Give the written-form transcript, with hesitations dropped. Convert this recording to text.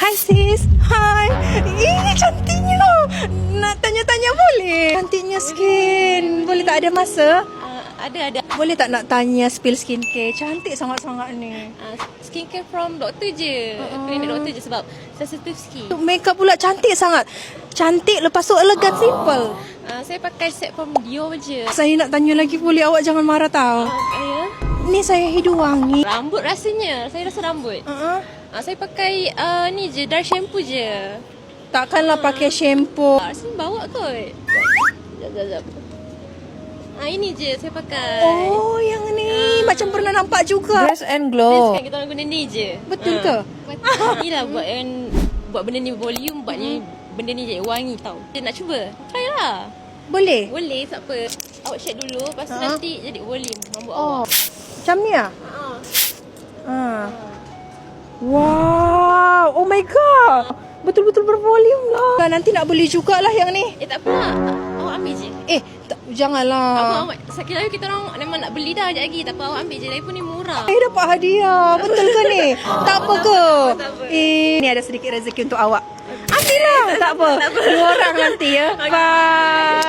Hai sis. Hai. Ih, cantiknya. Nak tanya-tanya boleh? Cantiknya skin. Boleh tak ada masa? Ada. Boleh tak nak tanya spill skincare? Cantik sangat-sangat ni. Skincare from doktor je. Klinik doktor je sebab sensitive skin. Makeup pula cantik sangat. Cantik lepas tu elegan, simple. Saya pakai set from Dior je. Saya nak tanya lagi boleh, awak jangan marah tau. Ya. Ni saya hidu wangi. Rambut rasanya. Saya rasa rambut. Saya pakai ni je, dry shampoo je. Takkanlah pakai shampoo. Sini bawa kot. Sekejap. Ini je saya pakai. Oh, yang ni macam pernah nampak juga. Dress and glow. Sekarang kita orang guna ni je. Betul ke? Inilah buat benda ni volume, buatnya benda ni jadi wangi tau. Nak cuba? Try lah. Boleh? Boleh, tak apa. Awak shake dulu, lepas tu nanti jadi volume rambut awak. Macam ni ah? Wow, oh my god. Betul-betul bervolume lah. Nanti nak beli jugalah yang ni. Tak apa lah. Awak ambil je. Janganlah. Awak sekiranya kita orang memang nak beli dah sekejap lagi. Tak apa, awak ambil je. Lagipun ni murah. Dapat hadiah. Betul ke ni? Tak apa ke? Tak apa. Ni ada sedikit rezeki untuk awak. Ambillah. Tak apa. Dua orang nanti ya. Bye.